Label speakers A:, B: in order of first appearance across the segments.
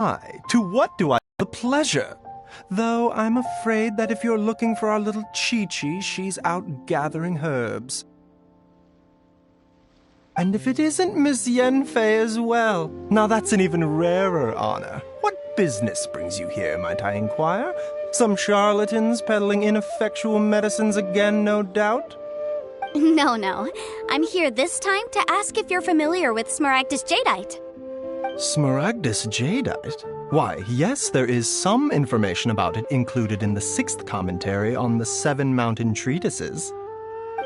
A: Hi, to what do I owe the pleasure? Though I'm afraid that if you're looking for our little Chi-Chi, she's out gathering herbs. And if it isn't Miss Yanfei as well, now that's an even rarer honor. What business brings you here, might I inquire? Some charlatans peddling ineffectual medicines again, no doubt?
B: No. I'm here this time to ask if you're familiar with Smaragdus Jadeite.
A: Smaragdus Jadeite? Why, yes, there is some information about it included in the 6th commentary on the 7 Mountain Treatises.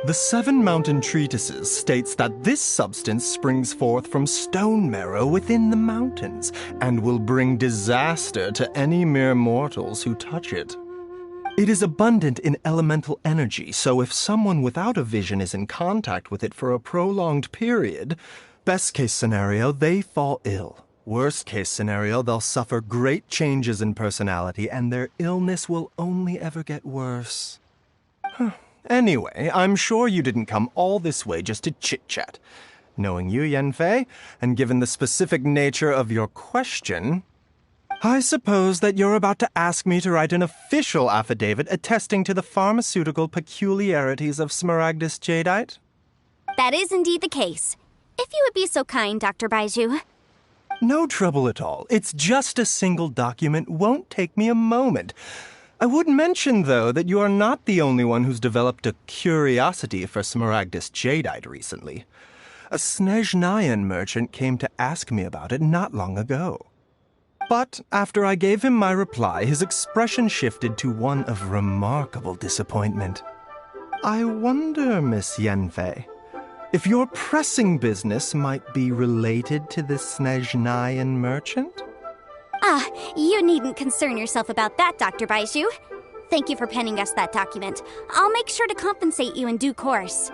A: The 7 Mountain Treatises states that this substance springs forth from stone marrow within the mountains, and will bring disaster to any mere mortals who touch it. It is abundant in elemental energy, so if someone without a vision is in contact with it for a prolonged period, best case scenario, they fall ill. Worst case scenario, they'll suffer great changes in personality, and their illness will only ever get worse. Anyway, I'm sure you didn't come all this way just to chit-chat. Knowing you, Yanfei, and given the specific nature of your question, I suppose that you're about to ask me to write an official affidavit attesting to the pharmaceutical peculiarities of Smaragdus Jadeite?
B: That is indeed the case. If you would be so kind, Dr. Baiju.
A: No trouble at all. It's just a single document. Won't take me a moment. I would mention, though, that you are not the only one who's developed a curiosity for Smaragdus Jadeite recently. A Snezhnayan merchant came to ask me about it not long ago. But after I gave him my reply, his expression shifted to one of remarkable disappointment. I wonder, Miss Yanfei, if your pressing business might be related to the Snezhnayan merchant?
B: You needn't concern yourself about that, Dr. Baiju. Thank you for penning us that document. I'll make sure to compensate you in due course.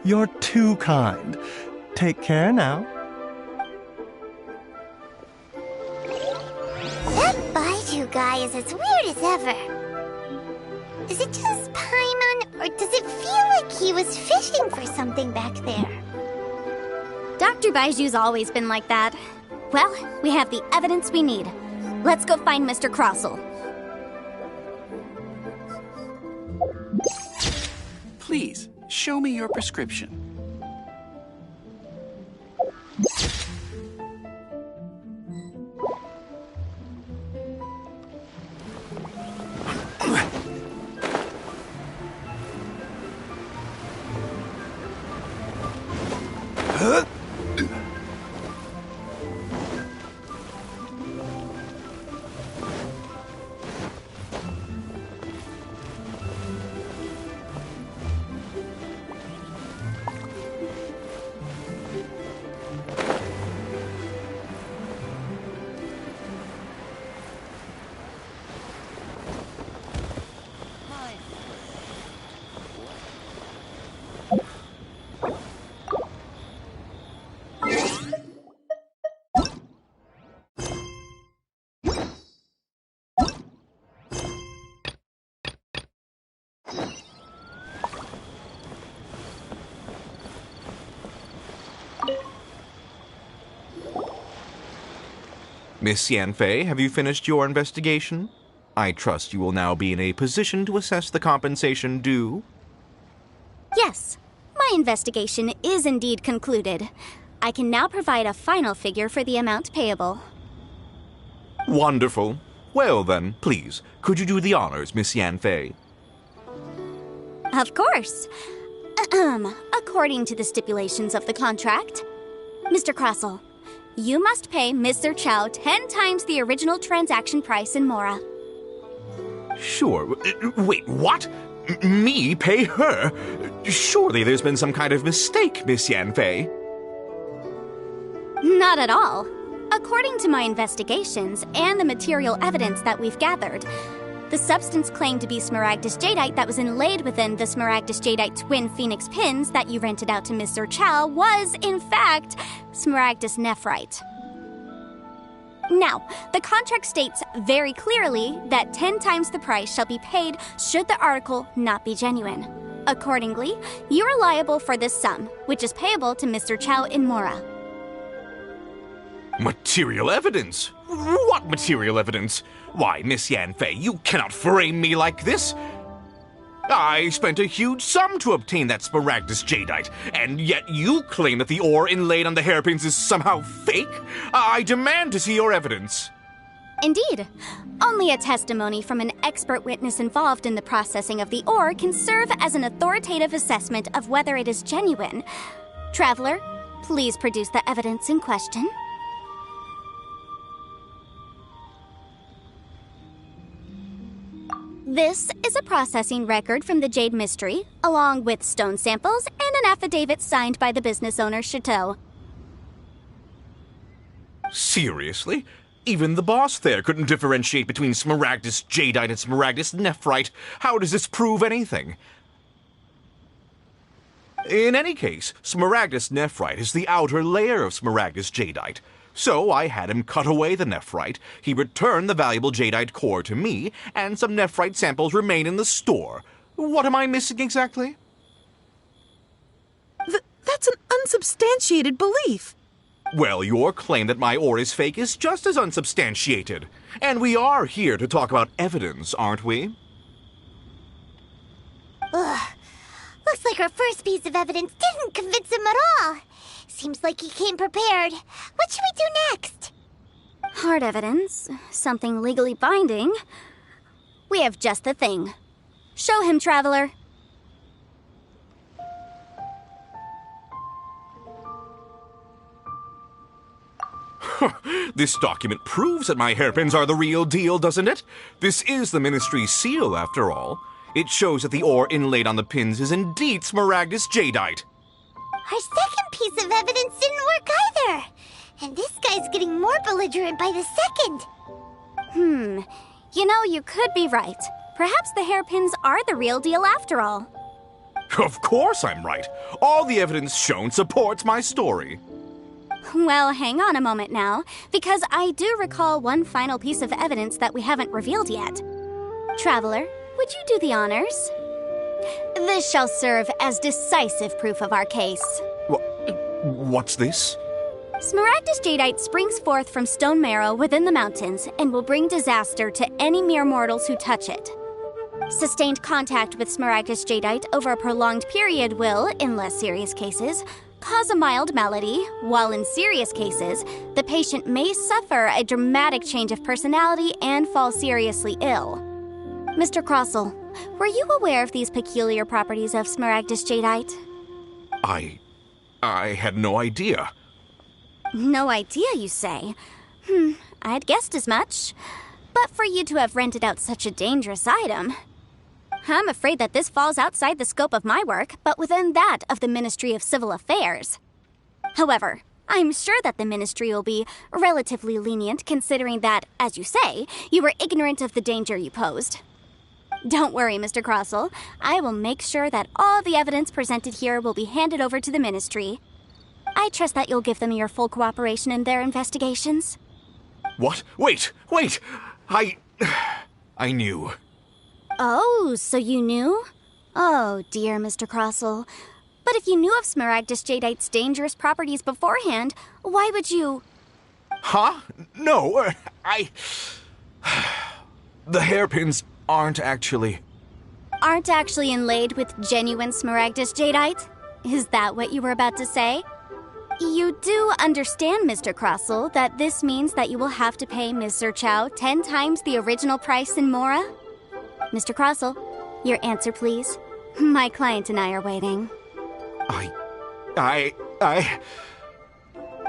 A: You're too kind. Take care now.
C: That Baiju guy is as weird as ever. Is it just Paimon, or does it feel like he was fishing for something back there?
B: Dr. Baiju's always been like that. Well, we have the evidence we need. Let's go find Mr. Crossell.
D: Please, show me your prescription.
E: Miss Yanfei, have you finished your investigation? I trust you will now be in a position to assess the compensation due.
B: Yes, my investigation is indeed concluded. I can now provide a final figure for the amount payable.
E: Wonderful. Well then, please, could you do the honors, Miss Yanfei?
B: Of course. According to the stipulations of the contract, Mr. Crossell, you must pay Mr. Chow 10 times the original transaction price in Mora.
E: Sure. Wait, what? Me pay her? Surely there's been some kind of mistake, Miss Yanfei.
B: Not at all. According to my investigations and the material evidence that we've gathered, the substance claimed to be Smaragdus Jadeite that was inlaid within the Smaragdus Jadeite twin phoenix pins that you rented out to Mr. Chow was, in fact, Smaragdus Nephrite. Now, the contract states very clearly that 10 times the price shall be paid should the article not be genuine. Accordingly, you are liable for this sum, which is payable to Mr. Chow in Mora.
E: Material evidence? What material evidence? Why, Miss Yanfei, you cannot frame me like this. I spent a huge sum to obtain that Smaragdus Jadeite, and yet you claim that the ore inlaid on the hairpins is somehow fake? I demand to see your evidence.
B: Indeed. Only a testimony from an expert witness involved in the processing of the ore can serve as an authoritative assessment of whether it is genuine. Traveler, please produce the evidence in question. This is a processing record from the Jade Mystery, along with stone samples and an affidavit signed by the business owner, Chateau.
E: Seriously? Even the boss there couldn't differentiate between Smaragdus Jadeite and Smaragdus Nephrite. How does this prove anything? In any case, Smaragdus Nephrite is the outer layer of Smaragdus Jadeite. So I had him cut away the nephrite, he returned the valuable jadeite core to me, and some nephrite samples remain in the store. What am I missing exactly?
F: That's an unsubstantiated belief.
E: Well, your claim that my ore is fake is just as unsubstantiated. And we are here to talk about evidence, aren't we?
C: Ugh. Looks like our first piece of evidence didn't convince him at all. Seems like he came prepared. What should we do next?
B: Hard evidence, something legally binding. We have just the thing. Show him, Traveler.
E: This document proves that my hairpins are the real deal, doesn't it? This is the Ministry's seal, after all. It shows that the ore inlaid on the pins is indeed Smaragdus Jadeite.
C: Our second piece of evidence didn't work either. And this guy's getting more belligerent by the second.
B: You know, you could be right. Perhaps the hairpins are the real deal after all.
E: Of course I'm right. All the evidence shown supports my story.
B: Well, hang on a moment now, because I do recall one final piece of evidence that we haven't revealed yet. Traveler, would you do the honors? This shall serve as decisive proof of our case.
E: What's this?
B: Smaragdus Jadeite springs forth from stone marrow within the mountains and will bring disaster to any mere mortals who touch it. Sustained contact with Smaragdus Jadeite over a prolonged period will, in less serious cases, cause a mild malady, while in serious cases, the patient may suffer a dramatic change of personality and fall seriously ill. Mr. Crossell, were you aware of these peculiar properties of Smaragdus Jadeite?
E: I had no idea.
B: No idea, you say? I'd guessed as much. But for you to have rented out such a dangerous item... I'm afraid that this falls outside the scope of my work, but within that of the Ministry of Civil Affairs. However, I'm sure that the Ministry will be relatively lenient considering that, as you say, you were ignorant of the danger you posed. Don't worry, Mr. Crossell. I will make sure that all the evidence presented here will be handed over to the Ministry. I trust that you'll give them your full cooperation in their investigations.
E: What? Wait! I knew.
B: Oh, so you knew? Oh, dear Mr. Crossell. But if you knew of Smaragdus Jadeite's dangerous properties beforehand, why would you...
E: Huh? No, The hairpins aren't actually
B: inlaid with genuine Smaragdus Jadeite? Is that what you were about to say? You do understand, Mr. Crossell, that this means that you will have to pay Ms. Zerchow 10 times the original price in Mora? Mr. Crossell, your answer, please. My client and I are waiting.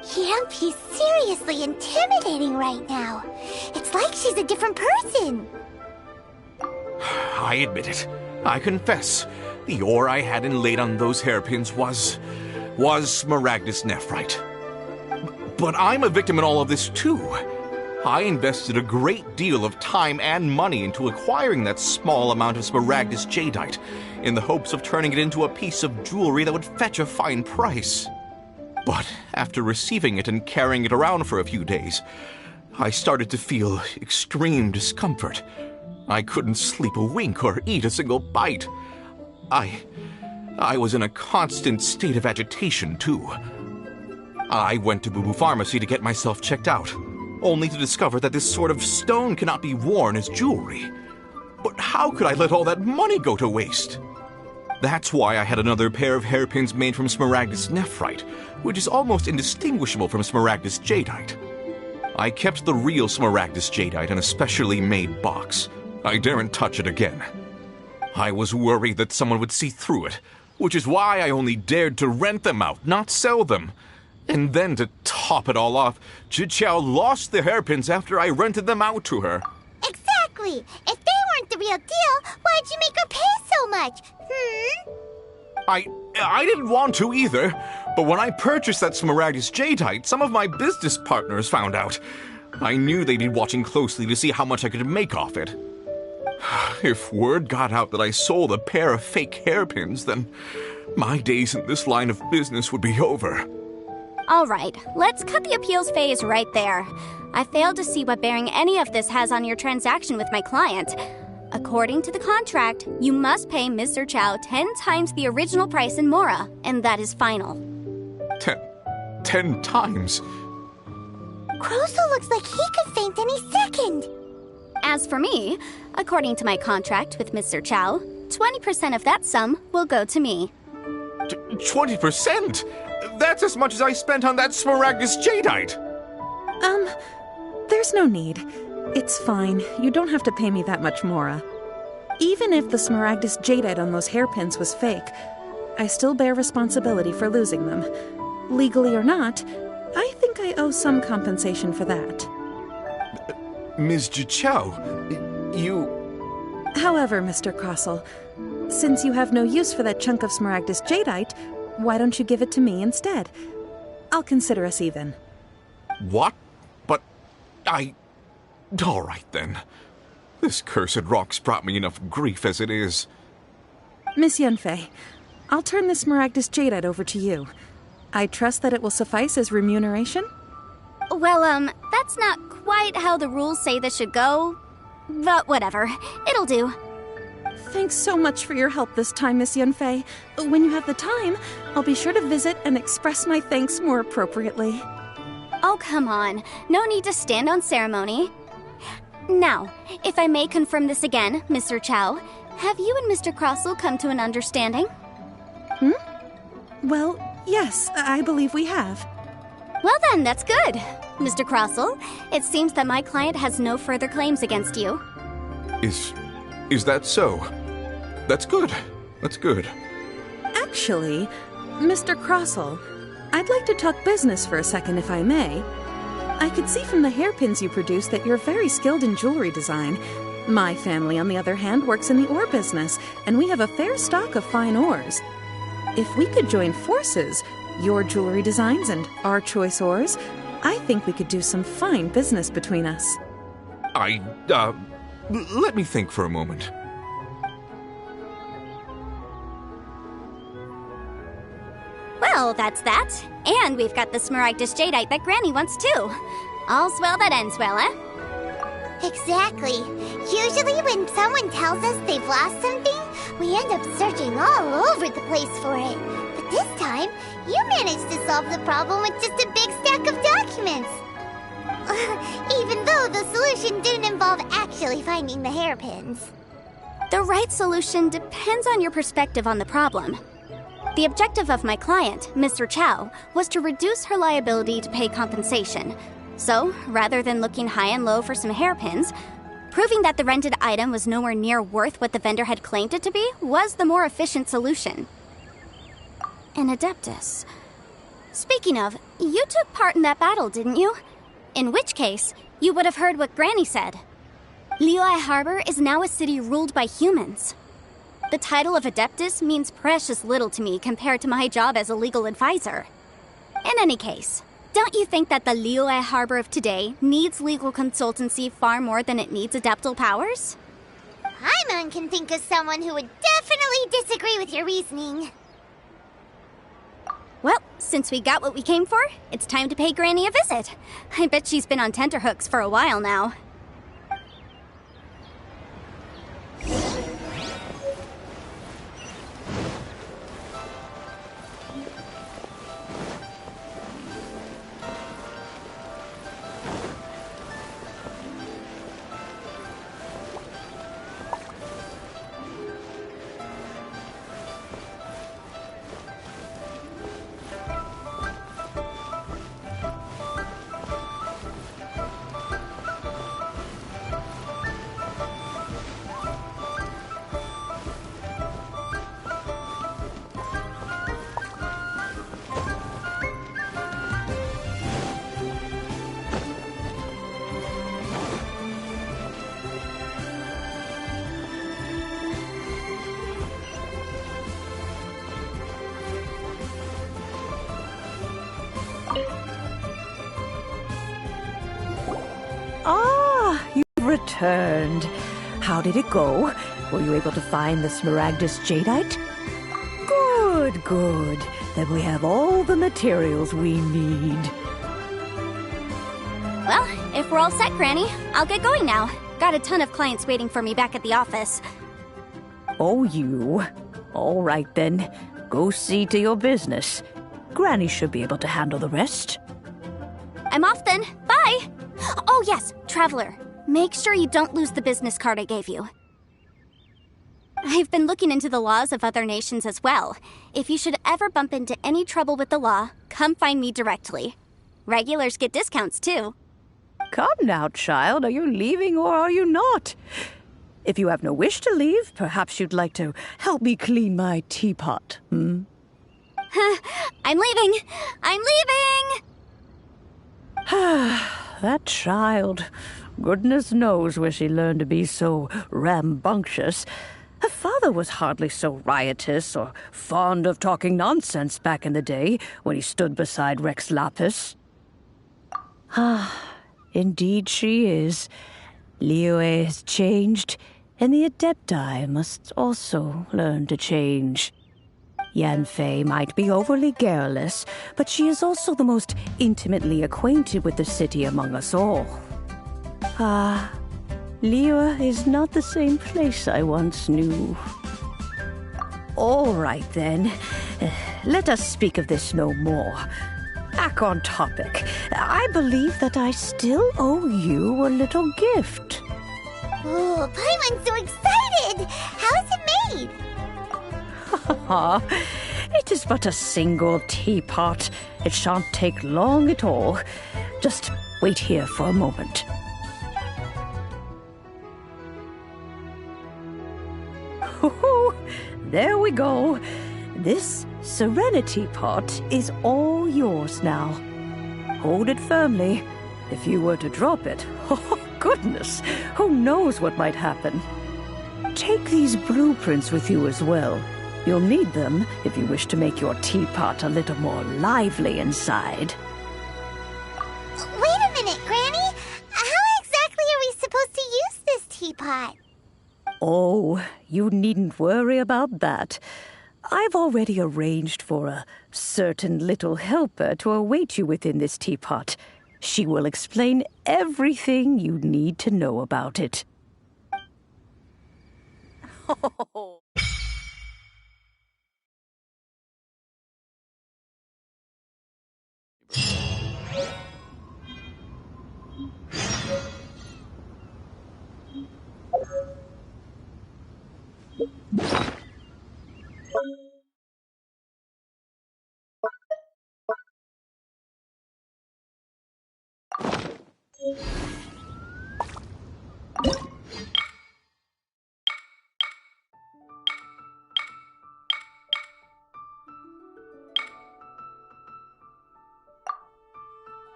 C: Yanfei's seriously intimidating right now. It's like she's a different person.
E: I admit it. I confess. The ore I had inlaid on those hairpins was Smaragdus Nephrite. But I'm a victim in all of this, too. I invested a great deal of time and money into acquiring that small amount of Smaragdus Jadeite, in the hopes of turning it into a piece of jewelry that would fetch a fine price. But after receiving it and carrying it around for a few days, I started to feel extreme discomfort. I couldn't sleep a wink or eat a single bite. I was in a constant state of agitation, too. I went to Boo Boo Pharmacy to get myself checked out. only to discover that this sort of stone cannot be worn as jewelry. But how could I let all that money go to waste? That's why I had another pair of hairpins made from Smaragdus nephrite, which is almost indistinguishable from Smaragdus jadeite. I kept the real Smaragdus jadeite in a specially made box. I daren't touch it again. I was worried that someone would see through it, which is why I only dared to rent them out, not sell them. And then to top it all off, Chichao lost the hairpins after I rented them out to her.
C: Exactly! If they weren't the real deal, why'd you make her pay so much?
E: I didn't want to either, but when I purchased that Smaragdus jadeite, some of my business partners found out. I knew they'd be watching closely to see how much I could make off it. If word got out that I sold a pair of fake hairpins, then my days in this line of business would be over.
B: All right, let's cut the appeals phase right there. I failed to see what bearing any of this has on your transaction with my client. According to the contract, you must pay Mr. Chow 10 times the original price in Mora, and that is final.
E: 10 times?
C: Croso looks like he could faint any second.
B: As for me, according to my contract with Mr. Chow, 20% of that sum will go to me.
E: 20%? That's as much as I spent on that Smaragdus jadeite.
F: There's no need. It's fine. You don't have to pay me that much, Mora. Even if the Smaragdus jadeite on those hairpins was fake, I still bear responsibility for losing them. Legally or not, I think I owe some compensation for that.
E: Ms. Jichao, you...
F: However, Mr. Crossell, since you have no use for that chunk of Smaragdus jadeite, why don't you give it to me instead? I'll consider us even.
E: What? But all right, then. This cursed rock's brought me enough grief as it is.
F: Miss Yunfei, I'll turn this Smaragdus jadeite over to you. I trust that it will suffice as remuneration?
B: Well, that's not quite how the rules say this should go. But whatever, it'll do.
F: Thanks so much for your help this time, Miss Yunfei. When you have the time, I'll be sure to visit and express my thanks more appropriately.
B: Oh, come on. No need to stand on ceremony. Now, if I may confirm this again, Mr. Chow, have you and Mr. Crossell come to an understanding?
F: Well, yes, I believe we have.
B: Well then, that's good. Mr. Crossell, it seems that my client has no further claims against you.
E: Is that so? That's good. That's good.
F: Actually, Mr. Crossell, I'd like to talk business for a second, if I may. I could see from the hairpins you produce that you're very skilled in jewelry design. My family, on the other hand, works in the ore business, and we have a fair stock of fine ores. If we could join forces, your jewelry designs and our choice ores, I think we could do some fine business between us.
E: Let me think for a moment.
B: Well, that's that. And we've got the Smaragdus jadeite that Granny wants too. All's well that ends well, eh?
C: Exactly. Usually when someone tells us they've lost something, we end up searching all over the place for it. But this time, you managed to solve the problem with just a big stack of documents. Even though the solution didn't involve actually finding the hairpins.
B: The right solution depends on your perspective on the problem. The objective of my client, Mr. Chow, was to reduce her liability to pay compensation. So, rather than looking high and low for some hairpins, proving that the rented item was nowhere near worth what the vendor had claimed it to be was the more efficient solution. An Adeptus. Speaking of, you took part in that battle, didn't you? In which case, you would have heard what Granny said. Liyue Harbor is now a city ruled by humans. The title of Adeptus means precious little to me compared to my job as a legal advisor. In any case, don't you think that the Liyue Harbor of today needs legal consultancy far more than it needs adeptal powers?
C: Paimon can think of someone who would definitely disagree with your reasoning.
B: Well, since we got what we came for, it's time to pay Granny a visit. I bet she's been on tenterhooks for a while now.
G: returned. How did it go? Were you able to find the Smaragdus Jadeite? Good, good. Then we have all the materials we need.
B: Well, if we're all set, Granny, I'll get going now. Got a ton of clients waiting for me back at the office.
G: Oh, you. All right, then. Go see to your business. Granny should be able to handle the rest.
B: I'm off then. Bye! Oh yes, Traveler. Make sure you don't lose the business card I gave you. I've been looking into the laws of other nations as well. If you should ever bump into any trouble with the law, come find me directly. Regulars get discounts too.
G: Come now, child. Are you leaving or are you not? If you have no wish to leave, perhaps you'd like to help me clean my teapot, hmm?
B: I'm leaving! I'm leaving!
G: That child. Goodness knows where she learned to be so rambunctious. Her father was hardly so riotous or fond of talking nonsense back in the day when he stood beside Rex Lapis. Indeed she is. Liyue has changed, and the Adepti must also learn to change. Yanfei might be overly garrulous, but she is also the most intimately acquainted with the city among us all. Liyue is not the same place I once knew. All right, then. Let us speak of this no more. Back on topic. I believe that I still owe you a little gift.
C: Ooh, Paimon's so excited! How is it made?
G: It is but a single teapot. It shan't take long at all. Just wait here for a moment. There we go. This Serenity Pot is all yours now. Hold it firmly. If you were to drop it, oh goodness, who knows what might happen. Take these blueprints with you as well. You'll need them if you wish to make your teapot a little more lively inside.
C: Wait a minute, Granny! How exactly are we supposed to use this teapot?
G: Oh, you needn't worry about that. I've already arranged for a certain little helper to await you within this teapot. She will explain everything you need to know about it.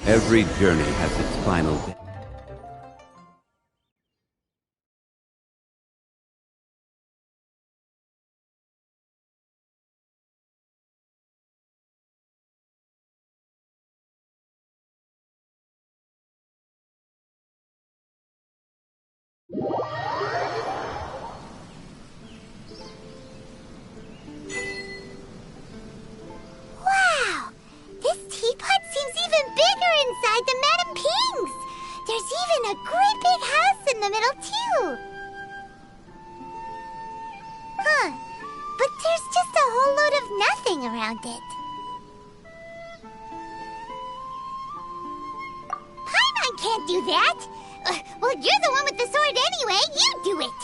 H: Every journey has its final bit.
C: Wow! This teapot seems even bigger inside than Madame Ping's! There's even a great big house in the middle, too! Huh. But there's just a whole load of nothing around it. Paimon can't do that! Well, you're the one with the sword anyway! You do it!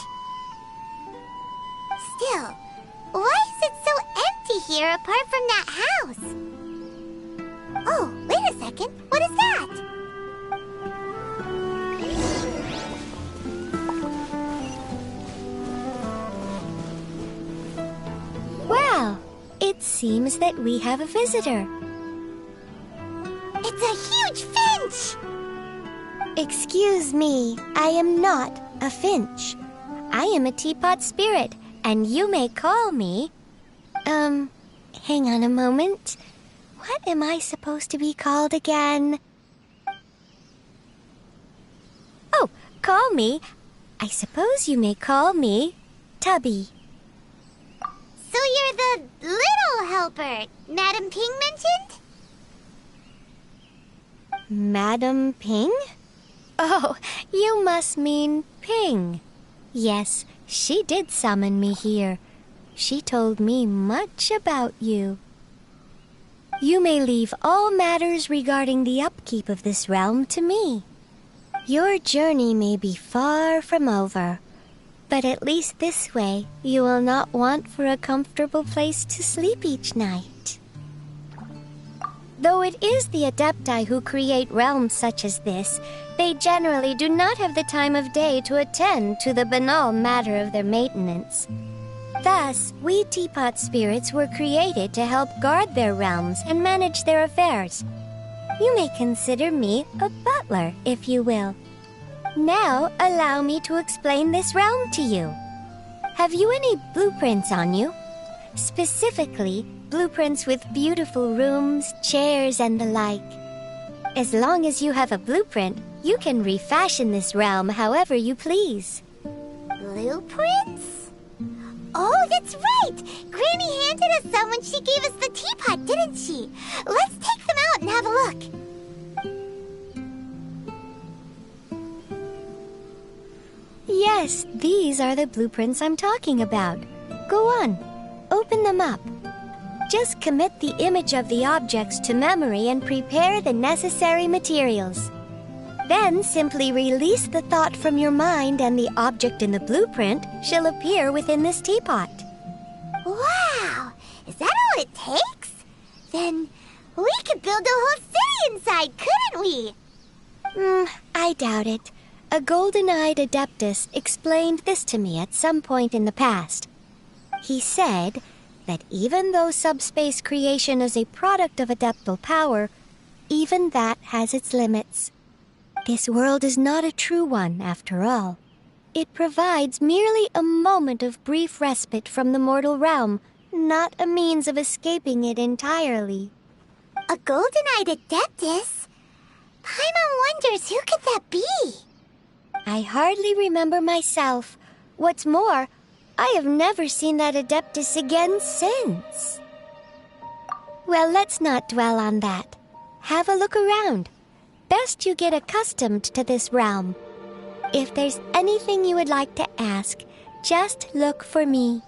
C: Still, why is it so empty here apart from that house? Oh, wait a second. What is that?
I: Wow, it's seems that we have a visitor.
C: It's a huge finch!
I: Excuse me, I am not a finch. I am a teapot spirit, and you may call me... hang on a moment. What am I supposed to be called again? Oh, call me. I suppose you may call me Tubby.
C: So you're the little helper Madam Ping mentioned?
I: Madam Ping? Oh, you must mean Ping. Yes, she did summon me here. She told me much about you. You may leave all matters regarding the upkeep of this realm to me. Your journey may be far from over, but at least this way you will not want for a comfortable place to sleep each night. Though it is the Adepti who create realms such as this, they generally do not have the time of day to attend to the banal matter of their maintenance. Thus, we teapot spirits were created to help guard their realms and manage their affairs. You may consider me a butler, if you will. Now, allow me to explain this realm to you. Have you any blueprints on you? Specifically, blueprints with beautiful rooms, chairs, and the like. As long as you have a blueprint, you can refashion this realm however you please.
C: Blueprints? Oh, that's right! Granny handed us some when she gave us the teapot, didn't she? Let's take them out and have a look.
I: Yes, these are the blueprints I'm talking about. Go on, open them up. Just commit the image of the objects to memory and prepare the necessary materials. Then simply release the thought from your mind and the object in the blueprint shall appear within this teapot.
C: Wow! Is that all it takes? Then we could build a whole city inside, couldn't we?
I: I doubt it. A golden-eyed adeptus explained this to me at some point in the past. He said that even though subspace creation is a product of adeptal power, even that has its limits. This world is not a true one, after all. It provides merely a moment of brief respite from the mortal realm, not a means of escaping it entirely.
C: A golden-eyed adeptus? Paimon wonders who could that be?
I: I hardly remember myself. What's more, I have never seen that adeptus again since. Well, let's not dwell on that. Have a look around. Best you get accustomed to this realm. If there's anything you would like to ask, just look for me.